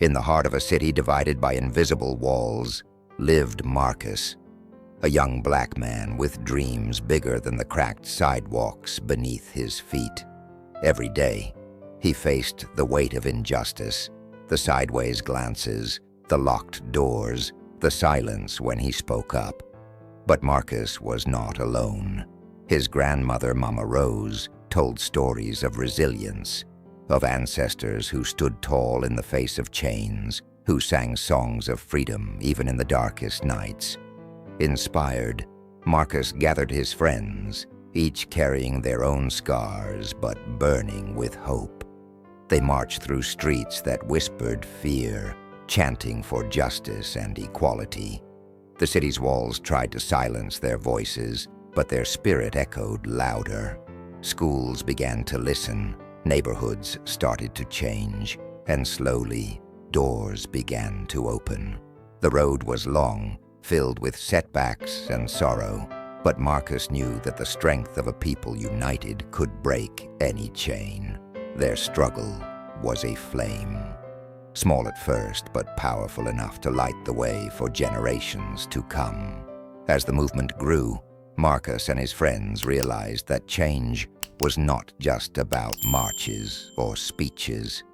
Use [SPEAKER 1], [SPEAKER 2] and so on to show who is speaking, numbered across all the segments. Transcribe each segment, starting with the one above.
[SPEAKER 1] In the heart of a city divided by invisible walls lived Marcus, a young black man with dreams bigger than the cracked sidewalks beneath his feet. Every day, he faced the weight of injustice, the sideways glances, the locked doors, the silence when he spoke up. But Marcus was not alone. His grandmother, Mama Rose, told stories of resilience, of ancestors who stood tall in the face of chains, who sang songs of freedom even in the darkest nights. Inspired, Marcus gathered his friends, each carrying their own scars but burning with hope. They marched through streets that whispered fear, chanting for justice and equality. The city's walls tried to silence their voices, but their spirit echoed louder. Schools began to listen, neighborhoods started to change, and slowly, doors began to open. The road was long, filled with setbacks and sorrow, but Marcus knew that the strength of a people united could break any chain. Their struggle was a flame, small at first but powerful enough to light the way for generations to come. As the movement grew, Marcus and his friends realized that change was not just about marches or speeches.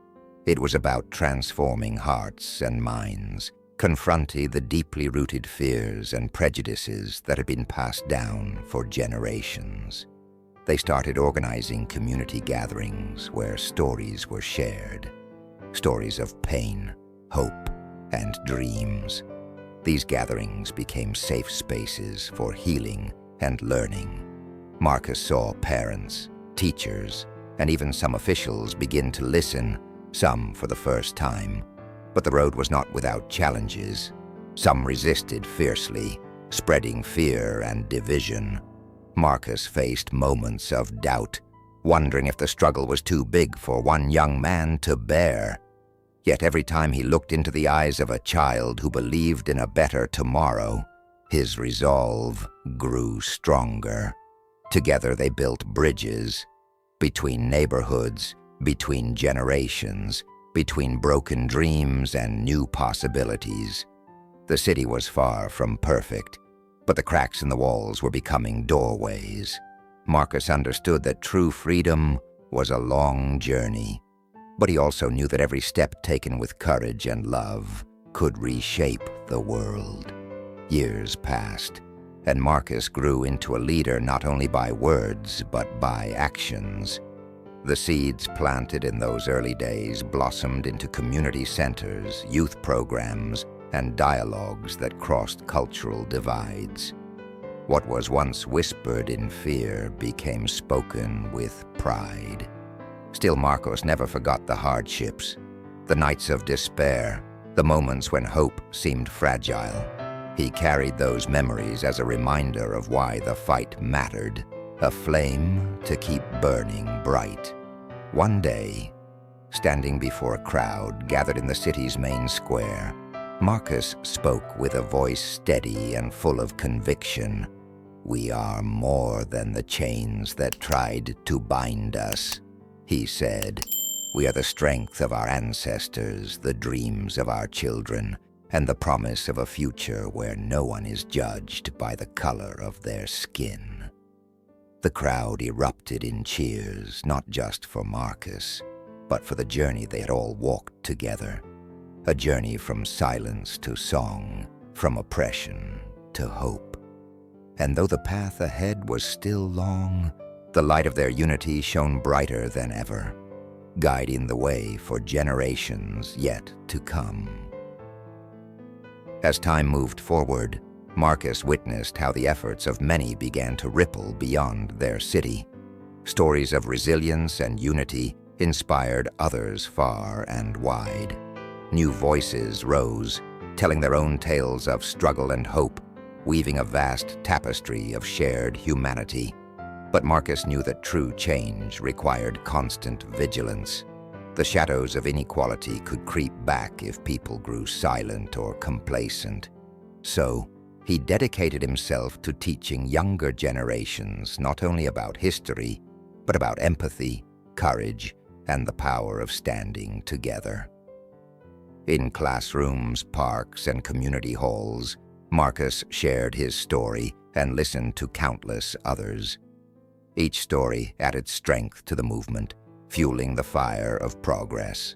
[SPEAKER 1] It was about transforming hearts and minds, confronting the deeply rooted fears and prejudices that had been passed down for generations. They started organizing community gatherings where stories were shared, stories of pain, hope, and dreams. These gatherings became safe spaces for healing and learning. Marcus saw parents, teachers, and even some officials begin to listen, some for the first time. But the road was not without challenges. Some resisted fiercely, spreading fear and division. Marcus faced moments of doubt, wondering if the struggle was too big for one young man to bear. Yet every time he looked into the eyes of a child who believed in a better tomorrow, his resolve grew stronger. Together they built bridges between neighborhoods, between generations, between broken dreams and new possibilities. The city was far from perfect, but the cracks in the walls were becoming doorways. Marcus understood that true freedom was a long journey, but he also knew that every step taken with courage and love could reshape the world. Years passed, and Marcus grew into a leader not only by words, but by actions. The seeds planted in those early days blossomed into community centers, youth programs, and dialogues that crossed cultural divides. What was once whispered in fear became spoken with pride. Still, Marcos never forgot the hardships, the nights of despair, the moments when hope seemed fragile. He carried those memories as a reminder of why the fight mattered, a flame to keep burning bright. One day, standing before a crowd gathered in the city's main square, Marcus spoke with a voice steady and full of conviction. "We are more than the chains that tried to bind us," he said. "We are the strength of our ancestors, the dreams of our children, and the promise of a future where no one is judged by the color of their skin." The crowd erupted in cheers, not just for Marcus, but for the journey they had all walked together. A journey from silence to song, from oppression to hope. And though the path ahead was still long, the light of their unity shone brighter than ever, guiding the way for generations yet to come. As time moved forward, Marcus witnessed how the efforts of many began to ripple beyond their city. Stories of resilience and unity inspired others far and wide. New voices rose, telling their own tales of struggle and hope, weaving a vast tapestry of shared humanity. But Marcus knew that true change required constant vigilance. The shadows of inequality could creep back if people grew silent or complacent. So, he dedicated himself to teaching younger generations not only about history, but about empathy, courage, and the power of standing together. In classrooms, parks, and community halls, Marcus shared his story and listened to countless others. Each story added strength to the movement, fueling the fire of progress.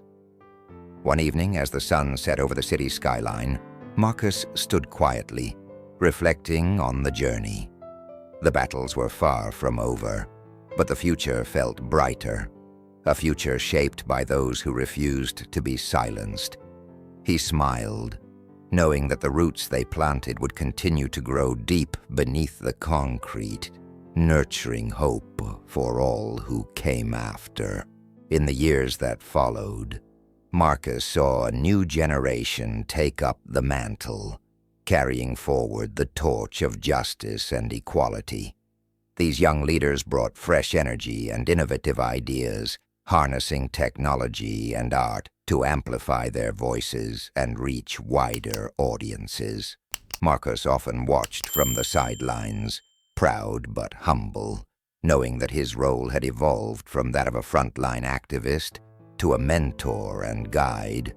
[SPEAKER 1] One evening, as the sun set over the city skyline, Marcus stood quietly, reflecting on the journey. The battles were far from over, but the future felt brighter, a future shaped by those who refused to be silenced. He smiled, knowing that the roots they planted would continue to grow deep beneath the concrete, nurturing hope for all who came after. In the years that followed, Marcus saw a new generation take up the mantle, carrying forward the torch of justice and equality. These young leaders brought fresh energy and innovative ideas, harnessing technology and art to amplify their voices and reach wider audiences. Marcus often watched from the sidelines, proud but humble, knowing that his role had evolved from that of a frontline activist to a mentor and guide.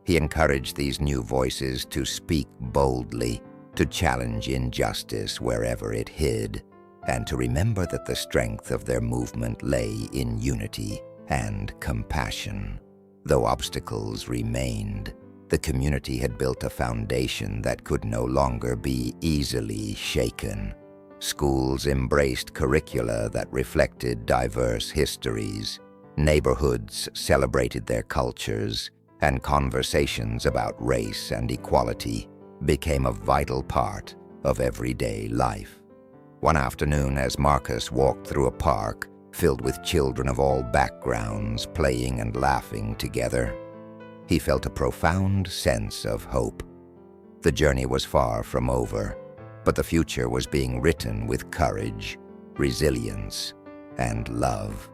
[SPEAKER 1] He encouraged these new voices to speak boldly, to challenge injustice wherever it hid, and to remember that the strength of their movement lay in unity and compassion. Though obstacles remained, the community had built a foundation that could no longer be easily shaken. Schools embraced curricula that reflected diverse histories. Neighborhoods celebrated their cultures, and conversations about race and equality became a vital part of everyday life. One afternoon, as Marcus walked through a park filled with children of all backgrounds playing and laughing together, he felt a profound sense of hope. The journey was far from over, but the future was being written with courage, resilience, and love.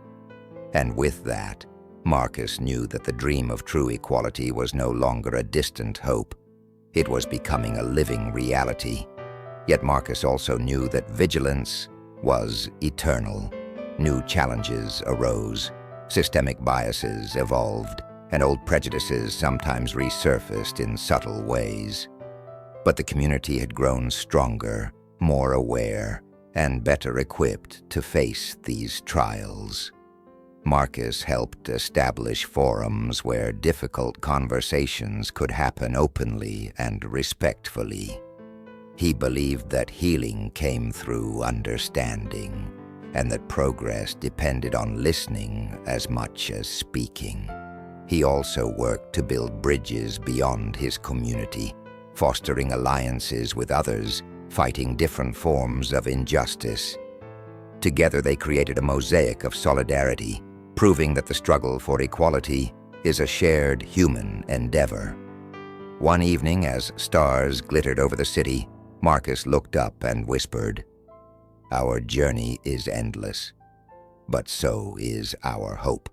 [SPEAKER 1] And with that, Marcus knew that the dream of true equality was no longer a distant hope. It was becoming a living reality. Yet Marcus also knew that vigilance was eternal. New challenges arose, systemic biases evolved, and old prejudices sometimes resurfaced in subtle ways. But the community had grown stronger, more aware, and better equipped to face these trials. Marcus helped establish forums where difficult conversations could happen openly and respectfully. He believed that healing came through understanding, and that progress depended on listening as much as speaking. He also worked to build bridges beyond his community, fostering alliances with others, fighting different forms of injustice. Together they created a mosaic of solidarity, proving that the struggle for equality is a shared human endeavor. One evening, as stars glittered over the city, Marcus looked up and whispered, "Our journey is endless, but so is our hope."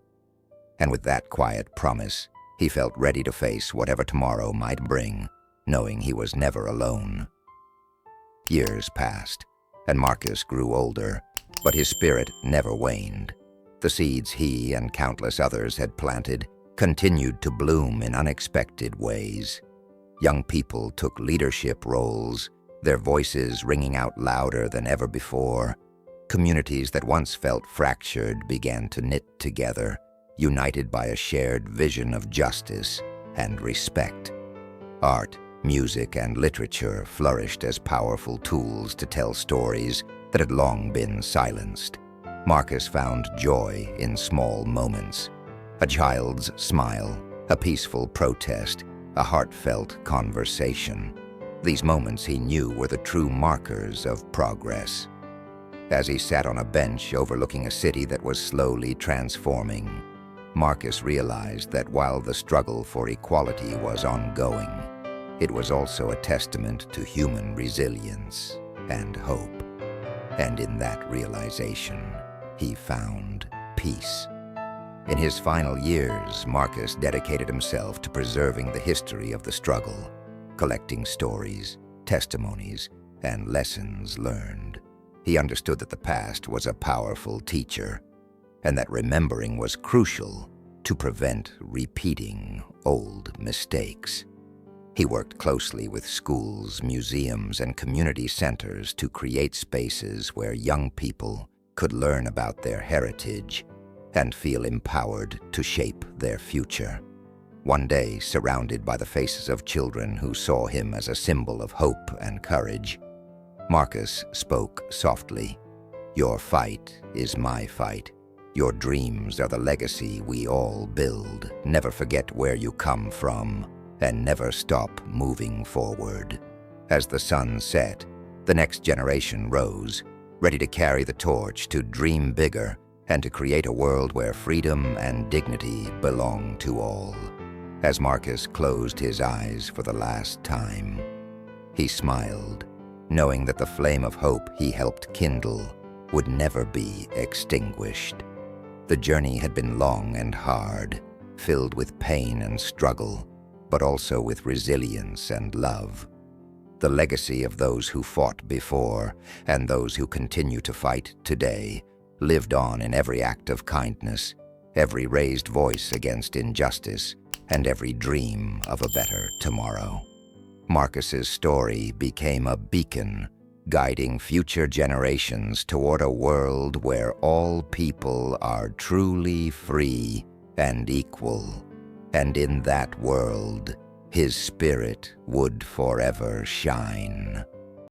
[SPEAKER 1] And with that quiet promise, he felt ready to face whatever tomorrow might bring, knowing he was never alone. Years passed, and Marcus grew older, but his spirit never waned. The seeds he and countless others had planted continued to bloom in unexpected ways. Young people took leadership roles, their voices ringing out louder than ever before. Communities that once felt fractured began to knit together, united by a shared vision of justice and respect. Art, music, and literature flourished as powerful tools to tell stories that had long been silenced. Marcus found joy in small moments: a child's smile, a peaceful protest, a heartfelt conversation. These moments he knew were the true markers of progress. As he sat on a bench overlooking a city that was slowly transforming, Marcus realized that while the struggle for equality was ongoing, it was also a testament to human resilience and hope. And in that realization, he found peace. In his final years, Marcus dedicated himself to preserving the history of the struggle, collecting stories, testimonies, and lessons learned. He understood that the past was a powerful teacher, and that remembering was crucial to prevent repeating old mistakes. He worked closely with schools, museums, and community centers to create spaces where young people could learn about their heritage and feel empowered to shape their future. One day, surrounded by the faces of children who saw him as a symbol of hope and courage, Marcus spoke softly. "Your fight is my fight. Your dreams are the legacy we all build. Never forget where you come from, and never stop moving forward." As the sun set, the next generation rose, ready to carry the torch, to dream bigger, and to create a world where freedom and dignity belong to all. As Marcus closed his eyes for the last time, he smiled, knowing that the flame of hope he helped kindle would never be extinguished. The journey had been long and hard, filled with pain and struggle, but also with resilience and love. The legacy of those who fought before and those who continue to fight today lived on in every act of kindness, every raised voice against injustice, and every dream of a better tomorrow. Marcus's story became a beacon, guiding future generations toward a world where all people are truly free and equal. And in that world, his spirit would forever shine.